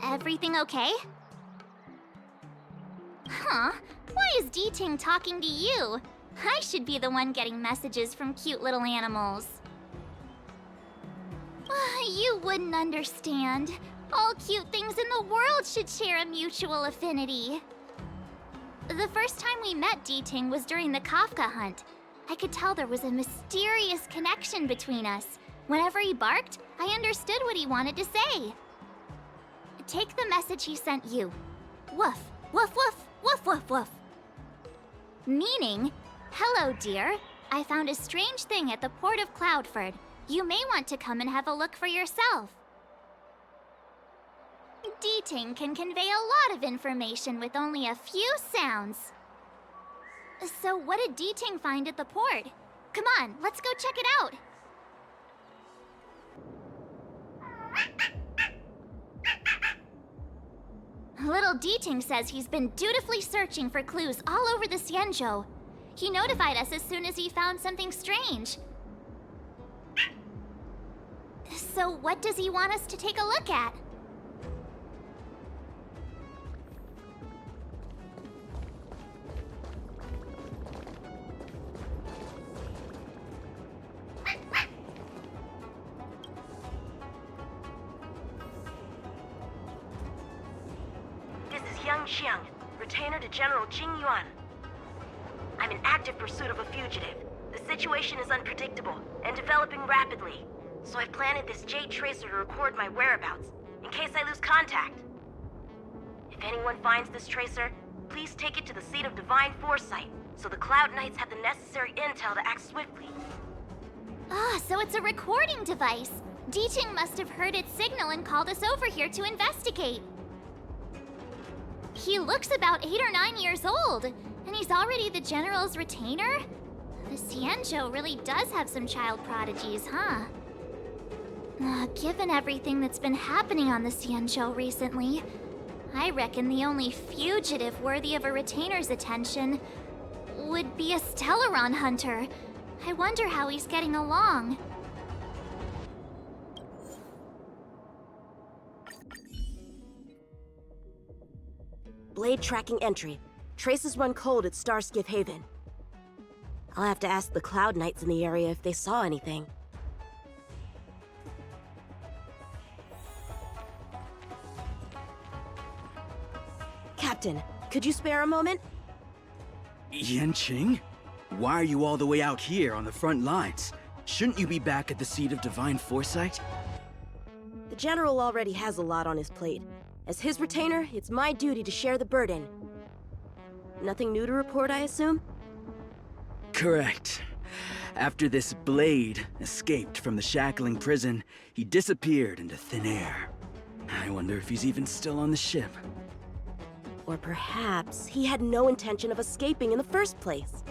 Everything okay? Huh? Why is D-Ting talking to you? I should be the one getting messages from cute little animals. You wouldn't understand. All cute things in the world should share a mutual affinity. The first time we met D-Ting was during the Kafka hunt. I could tell there was a mysterious connection between us. Whenever he barked, I understood what he wanted to say. Take the message he sent you. Woof, woof, woof, woof, woof, woof. Meaning, hello, dear. I found a strange thing at the port of Cloudford. You may want to come and have a look for yourself. D-Ting can convey a lot of information with only a few sounds. So what did D-Ting find at the port? Come on, let's go check it out. Little D-Ting says he's been dutifully searching for clues all over the Xianzhou. He notified us as soon as he found something strange. So what does he want us to take a look at? This is Yanqing, retainer to General Jing Yuan. I'm in active pursuit of a fugitive. The situation is unpredictable and developing rapidly, so I've planted this Jade Tracer to record my whereabouts, in case I lose contact. If anyone finds this tracer, please take it to the seat of Divine Foresight, so the Cloud Knights have the necessary intel to act swiftly. So it's a recording device. D-Ting must have heard its signal and called us over here to investigate. He looks about 8 or 9 years old, and he's already the General's retainer? The Xianzhou really does have some child prodigies, huh? Given everything that's been happening on the Xianzhou recently, I reckon the only fugitive worthy of a retainer's attention would be a Stellaron hunter. I wonder how he's getting along. Blade tracking entry. Traces run cold at Starskiff Haven. I'll have to ask the Cloud Knights in the area if they saw anything. Captain, could you spare a moment? Yanqing? Why are you all the way out here on the front lines? Shouldn't you be back at the seat of Divine Foresight? The General already has a lot on his plate. As his retainer, it's my duty to share the burden. Nothing new to report, I assume? Correct. After this Blade escaped from the shackling prison, he disappeared into thin air. I wonder if he's even still on the ship. Or perhaps he had no intention of escaping in the first place.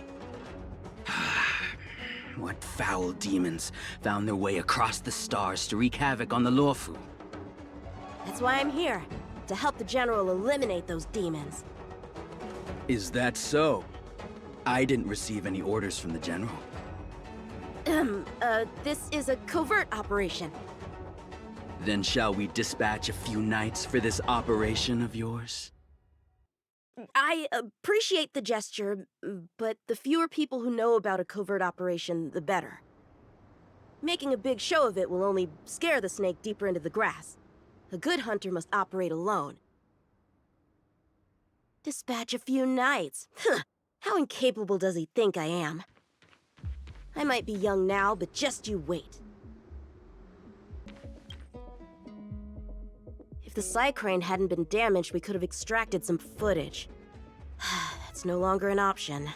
What foul demons found their way across the stars to wreak havoc on the Luofu? That's why I'm here, to help the General eliminate those demons. Is that so? I didn't receive any orders from the General. This is a covert operation. Then shall we dispatch a few knights for this operation of yours? I appreciate the gesture, but the fewer people who know about a covert operation, the better. Making a big show of it will only scare the snake deeper into the grass. A good hunter must operate alone. Dispatch a few knights. Huh. How incapable does he think I am? I might be young now, but just you wait. If the Psycrane hadn't been damaged, we could have extracted some footage. That's no longer an option.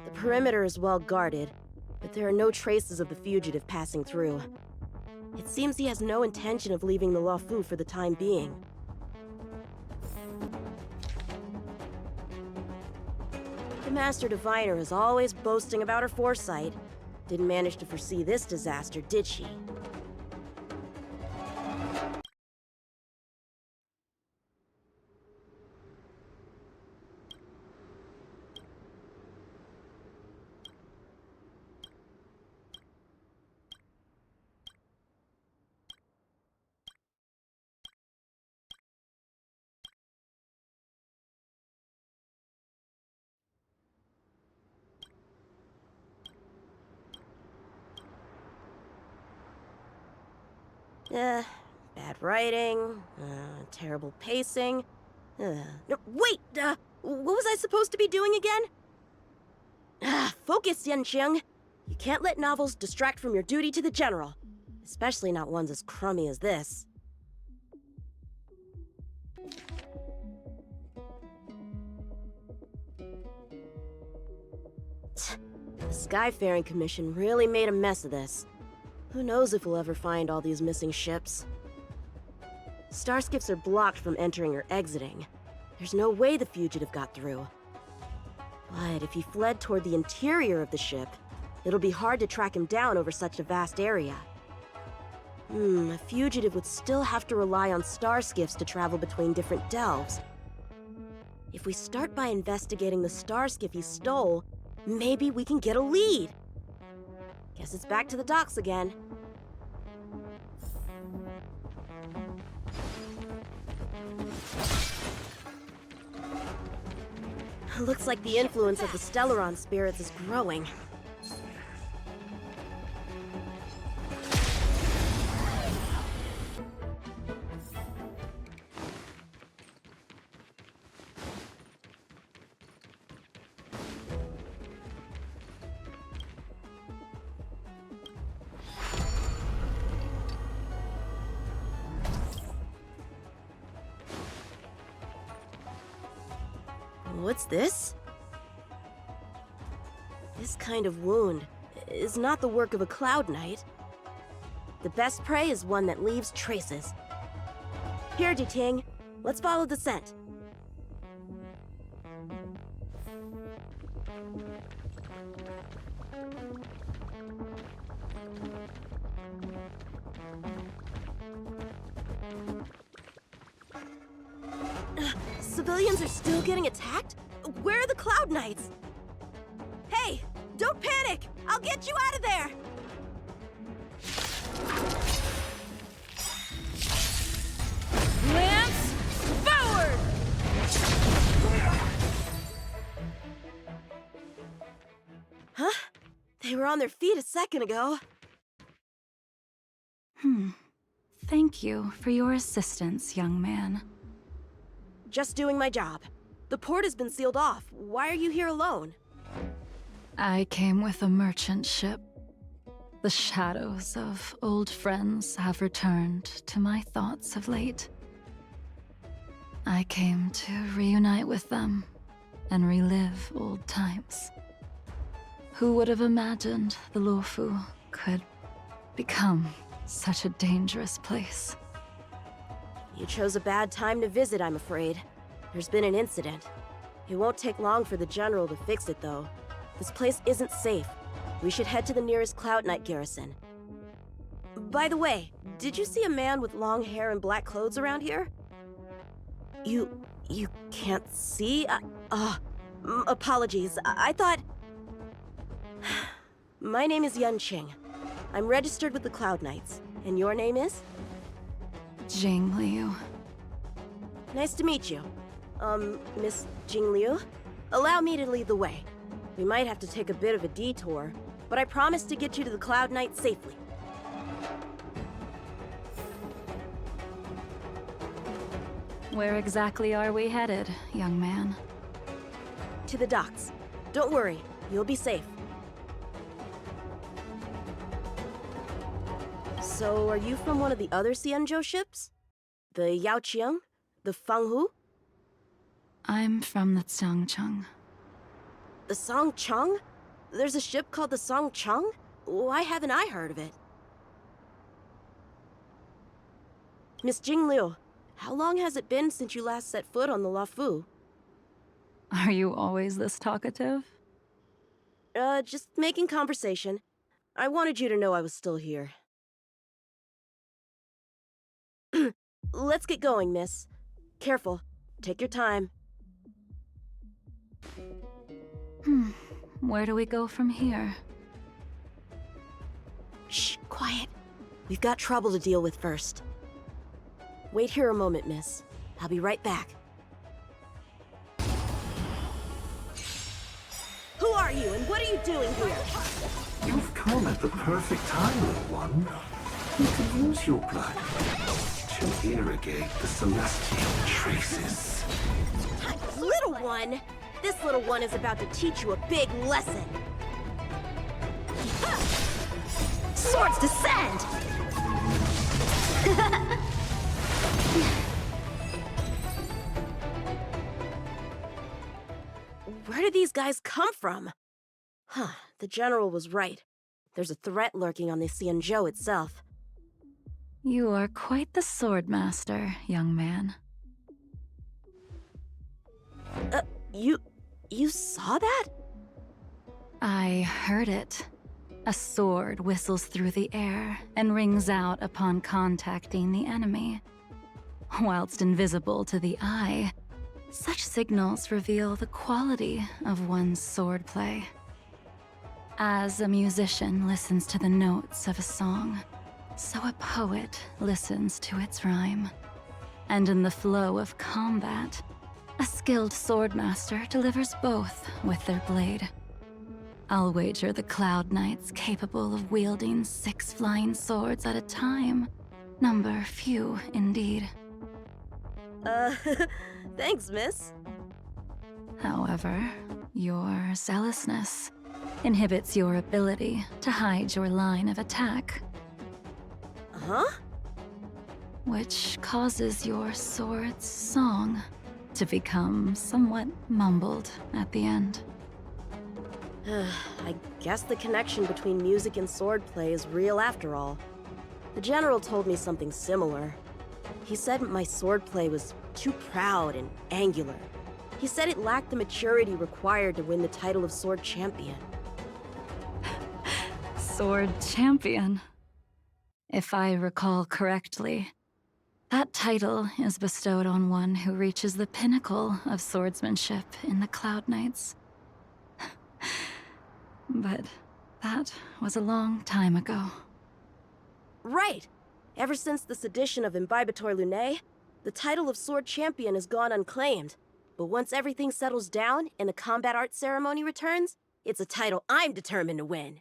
The perimeter is well guarded, but there are no traces of the fugitive passing through. It seems he has no intention of leaving the Luofu for the time being. The Master Diviner is always boasting about her foresight. Didn't manage to foresee this disaster, did she? Bad writing, terrible pacing. No, wait! What was I supposed to be doing again? Focus, Yanqing. You can't let novels distract from your duty to the General. Especially not ones as crummy as this. The Skyfaring Commission really made a mess of this. Who knows if we'll ever find all these missing ships? Starskips are blocked from entering or exiting. There's no way the fugitive got through. But if he fled toward the interior of the ship, it'll be hard to track him down over such a vast area. A fugitive would still have to rely on starskiffs to travel between different delves. If we start by investigating the starskiff he stole, maybe we can get a lead. Guess it's back to the docks again. Looks like the influence of the Stellaron spirits is growing. What's this? This kind of wound is not the work of a Cloud Knight. The best prey is one that leaves traces. Here, Ting, let's follow the scent. Civilians are still getting attacked? Where are the Cloud Knights? Hey, don't panic! I'll get you out of there! Lance, forward! Huh? They were on their feet a second ago. Thank you for your assistance, young man. Just doing my job. The port has been sealed off. Why are you here alone? I came with a merchant ship. The shadows of old friends have returned to my thoughts of late. I came to reunite with them and relive old times. Who would have imagined the Luofu could become such a dangerous place? You chose a bad time to visit, I'm afraid. There's been an incident. It won't take long for the General to fix it, though. This place isn't safe. We should head to the nearest Cloud Knight garrison. By the way, did you see a man with long hair and black clothes around here? You can't see? Apologies. I thought... My name is Yanqing. I'm registered with the Cloud Knights. And your name is? Jing Liu. Nice to meet you. Miss Jing Liu? Allow me to lead the way. We might have to take a bit of a detour, but I promise to get you to the Cloud Knight safely. Where exactly are we headed, young man? To the docks. Don't worry, you'll be safe. So, are you from one of the other Xianzhou ships? The Yaoqiang? The Fanghu? I'm from the Xiangcheng. The Songcheng? There's a ship called the Songcheng? Why haven't I heard of it? Miss Jing Liu, how long has it been since you last set foot on the Luofu? Are you always this talkative? Just making conversation. I wanted you to know I was still here. Let's get going, miss. Careful. Take your time. Where do we go from here? Shh, quiet. We've got trouble to deal with first. Wait here a moment, miss. I'll be right back. Who are you, and what are you doing here? You've come at the perfect time, little one. You can use your blood to irrigate the celestial traces. Little one! This little one is about to teach you a big lesson. Swords descend! Where did these guys come from? Huh, the general was right. There's a threat lurking on the Xianzhou itself. You are quite the sword master, young man. You saw that? I heard it. A sword whistles through the air and rings out upon contacting the enemy. Whilst invisible to the eye, such signals reveal the quality of one's swordplay. As a musician listens to the notes of a song, so a poet listens to its rhyme. And in the flow of combat, a skilled swordmaster delivers both with their blade. I'll wager the Cloud Knight's capable of wielding 6 flying swords at a time. Number few, indeed. Thanks, miss. However, your zealousness inhibits your ability to hide your line of attack, Huh? which causes your sword's song to become somewhat mumbled at the end. I guess the connection between music and swordplay is real after all. The general told me something similar. He said my swordplay was too proud and angular. He said it lacked the maturity required to win the title of Sword Champion. Sword Champion. If I recall correctly, that title is bestowed on one who reaches the pinnacle of swordsmanship in the Cloud Knights. But that was a long time ago. Right! Ever since the sedition of Imbibitor Lunae, the title of Sword Champion has gone unclaimed. But once everything settles down and the combat art ceremony returns, it's a title I'm determined to win.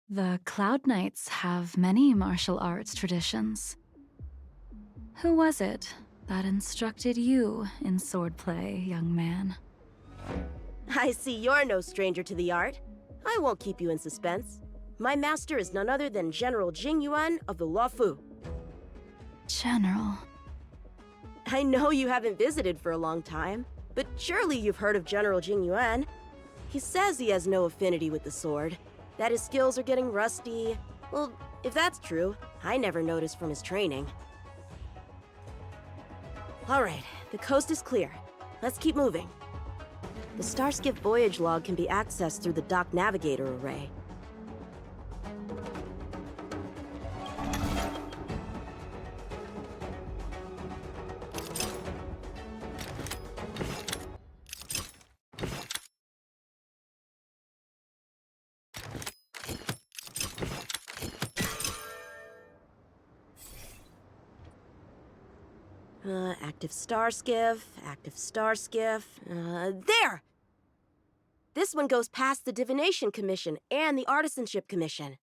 The Cloud Knights have many martial arts traditions. Who was it that instructed you in swordplay, young man? I see you're no stranger to the art. I won't keep you in suspense. My master is none other than General Jing Yuan of the Luofu. General. I know you haven't visited for a long time, but surely you've heard of General Jing Yuan. He says he has no affinity with the sword, that his skills are getting rusty. Well, if that's true, I never noticed from his training. All right, the coast is clear. Let's keep moving. The Starskiff voyage log can be accessed through the dock navigator array. Active Starskiff. There! This one goes past the Divination Commission and the Artisanship Commission.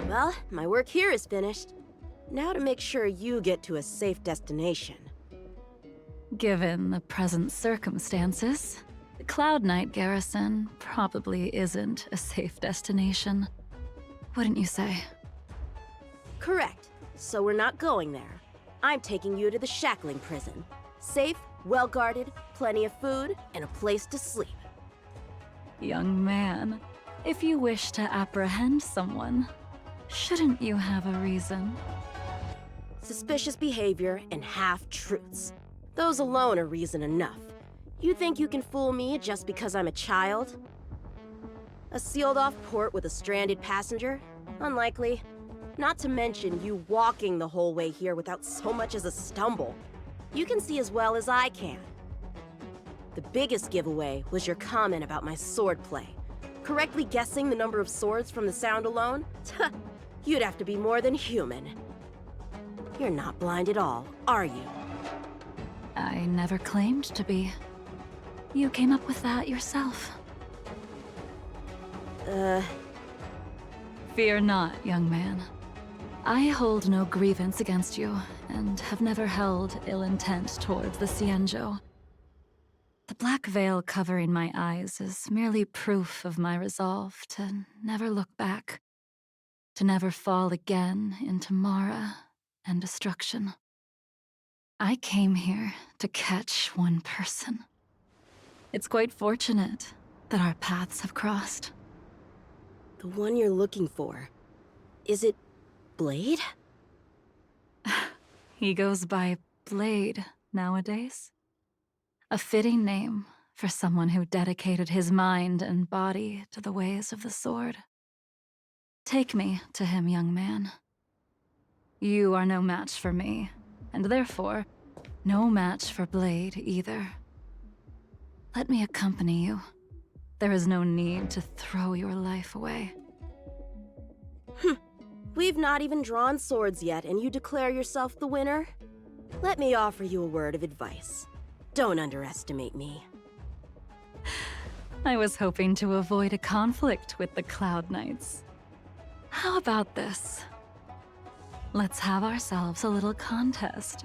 Well, my work here is finished. Now to make sure you get to a safe destination. Given the present circumstances, the Cloud Knight garrison probably isn't a safe destination. Wouldn't you say? Correct. So we're not going there. I'm taking you to the Shackling prison. Safe, well-guarded, plenty of food, and a place to sleep. Young man, if you wish to apprehend someone, shouldn't you have a reason? Suspicious behavior and half-truths. Those alone are reason enough. You think you can fool me just because I'm a child? A sealed-off port with a stranded passenger? Unlikely. Not to mention you walking the whole way here without so much as a stumble. You can see as well as I can. The biggest giveaway was your comment about my swordplay. Correctly guessing the number of swords from the sound alone? You'd have to be more than human. You're not blind at all, are you? I never claimed to be. you came up with that yourself. Fear not, young man. I hold no grievance against you, and have never held ill intent towards the Xianzhou. The black veil covering my eyes is merely proof of my resolve to never look back, to never fall again into Mara and destruction. I came here to catch one person. It's quite fortunate that our paths have crossed. The one you're looking for. Is it Blade? He goes by Blade nowadays. A fitting name for someone who dedicated his mind and body to the ways of the sword. Take me to him, young man. You are no match for me, and therefore, no match for Blade either. Let me accompany you. There is no need to throw your life away. We've not even drawn swords yet, and you declare yourself the winner? Let me offer you a word of advice. Don't underestimate me. I was hoping to avoid a conflict with the Cloud Knights. How about this? Let's have ourselves a little contest.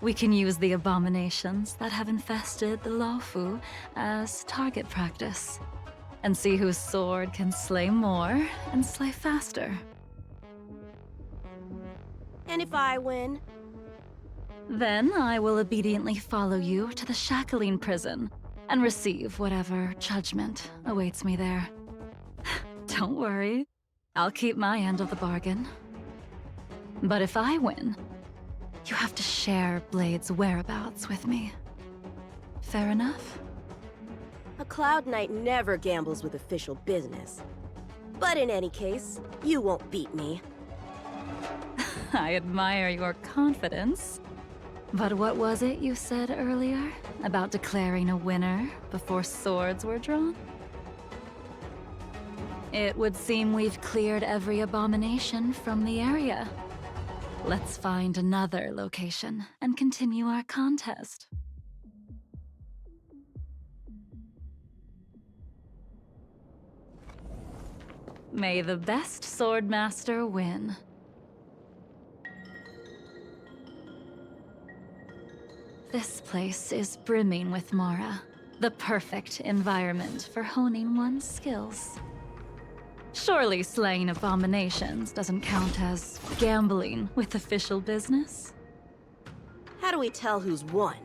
We can use the abominations that have infested the Luofu as target practice, and see whose sword can slay more and slay faster. And if I win? Then I will obediently follow you to the shackling prison and receive whatever judgment awaits me there. Don't worry, I'll keep my end of the bargain. But if I win, you have to share Blade's whereabouts with me. Fair enough? A Cloud Knight never gambles with official business. But in any case, you won't beat me. I admire your confidence. But what was it you said earlier about declaring a winner before swords were drawn? It would seem we've cleared every abomination from the area. Let's find another location and continue our contest. May the best swordmaster win. This place is brimming with Mara, the perfect environment for honing one's skills. Surely slaying abominations doesn't count as gambling with official business? How do we tell who's won?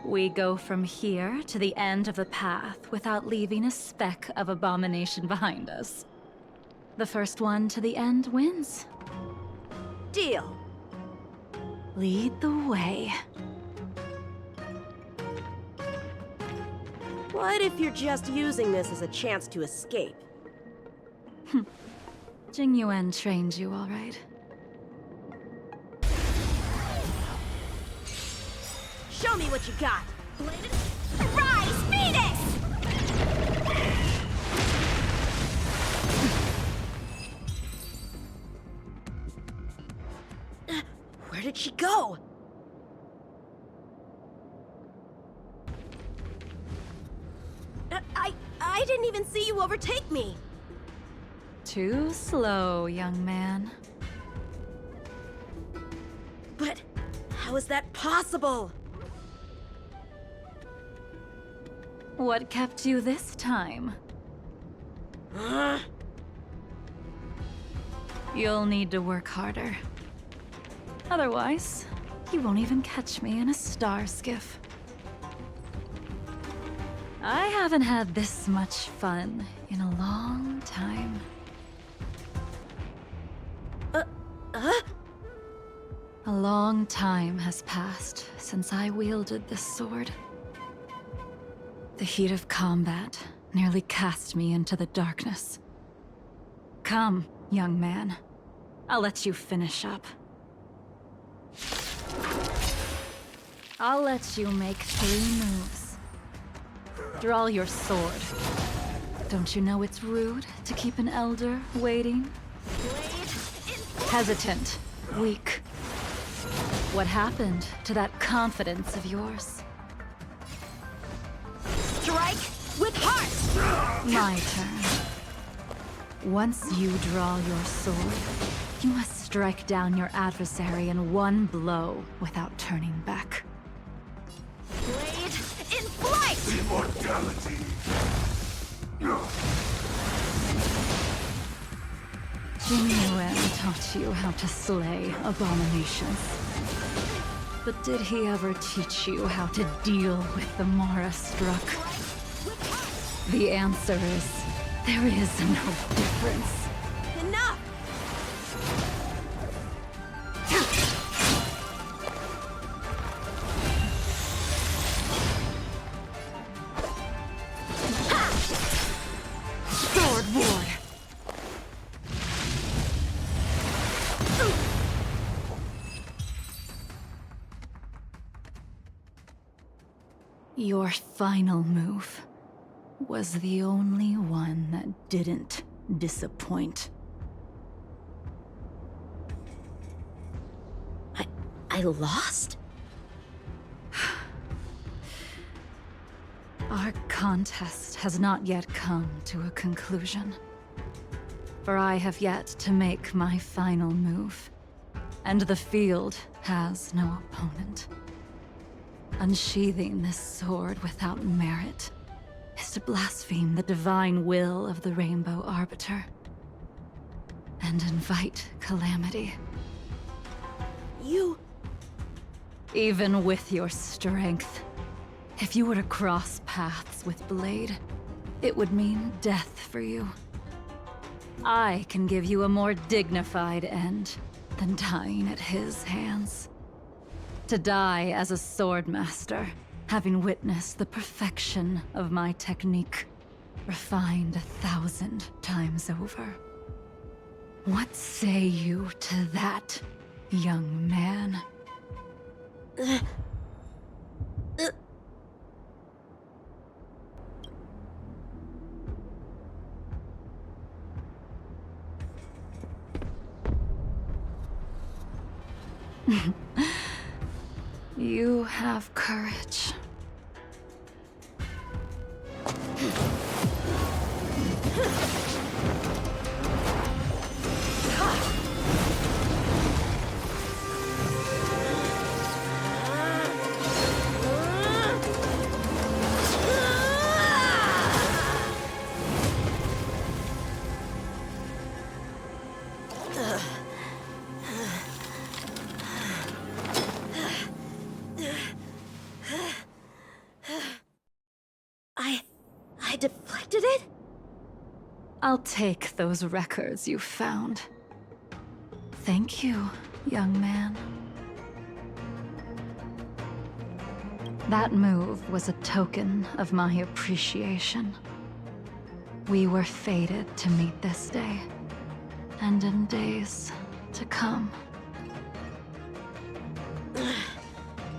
We go from here to the end of the path without leaving a speck of abomination behind us. The first one to the end wins. Deal. Lead the way. What if you're just using this as a chance to escape? Jing Yuan trained you all right. Show me what you got! Rise, Venus! Where did she go? I didn't even see you overtake me! Too slow, young man. But how is that possible? What kept you this time? You'll need to work harder. Otherwise, you won't even catch me in a star skiff. I haven't had this much fun in a long time. A long time has passed since I wielded this sword. The heat of combat nearly cast me into the darkness. Come, young man. I'll let you finish up. I'll let you make 3 moves. Draw your sword. Don't you know it's rude to keep an elder waiting? Hesitant, weak. What happened to that confidence of yours? Strike with heart! My turn. Once you draw your sword, you must strike down your adversary in one blow without turning back. Blade in flight! Immortality. No. Jing Yuan taught you how to slay abominations. But did he ever teach you how to deal with the Mara struck? The answer is, there is no difference. Enough! Sword Ward! Your final move was the only one that didn't disappoint. I lost? Our contest has not yet come to a conclusion. For I have yet to make my final move, and the field has no opponent. Unsheathing this sword without merit is to blaspheme the divine will of the Rainbow Arbiter and invite calamity. You... Even with your strength, if you were to cross paths with Blade, it would mean death for you. I can give you a more dignified end than dying at his hands. To die as a swordmaster, having witnessed the perfection of my technique, refined 1,000 times over. What say you to that, young man? You have courage. I deflected it? I'll take those records you found. Thank you, young man. That move was a token of my appreciation. We were fated to meet this day, and in days to come.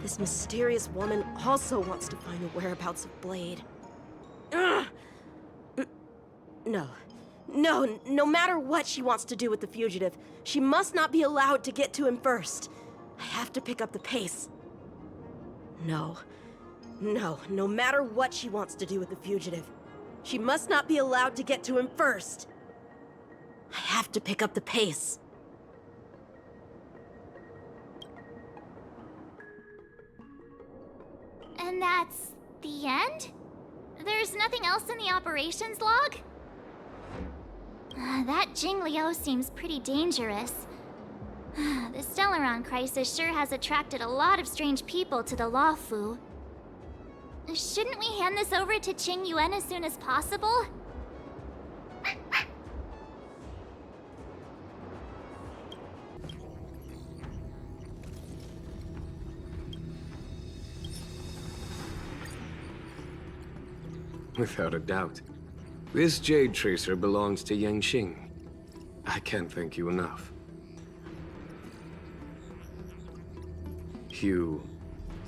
This mysterious woman also wants to find the whereabouts of Blade. No matter what she wants to do with the fugitive, she must not be allowed to get to him first. I have to pick up the pace. No matter what she wants to do with the fugitive, she must not be allowed to get to him first. I have to pick up the pace. And that's the end? There's nothing else in the operations log? That Jing Liu seems pretty dangerous. The Stellaron crisis sure has attracted a lot of strange people to the Luofu. Shouldn't we hand this over to Qing Yuan as soon as possible? Without a doubt. This Jade Tracer belongs to Yanqing. I can't thank you enough. You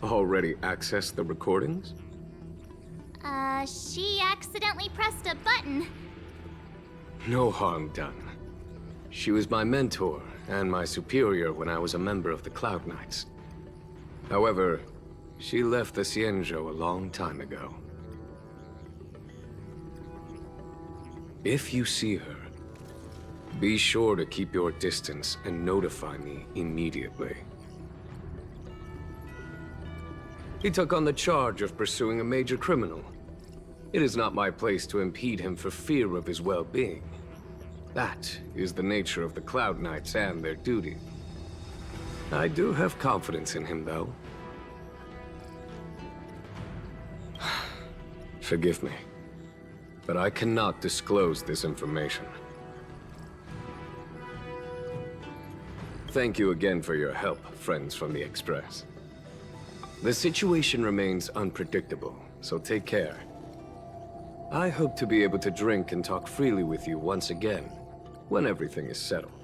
already accessed the recordings? She accidentally pressed a button. No harm done. She was my mentor and my superior when I was a member of the Cloud Knights. However, she left the Xianzhou a long time ago. If you see her, be sure to keep your distance and notify me immediately. He took on the charge of pursuing a major criminal. It is not my place to impede him for fear of his well-being. That is the nature of the Cloud Knights and their duty. I do have confidence in him, though. Forgive me, but I cannot disclose this information. Thank you again for your help, friends from the Express. The situation remains unpredictable, so take care. I hope to be able to drink and talk freely with you once again, when everything is settled.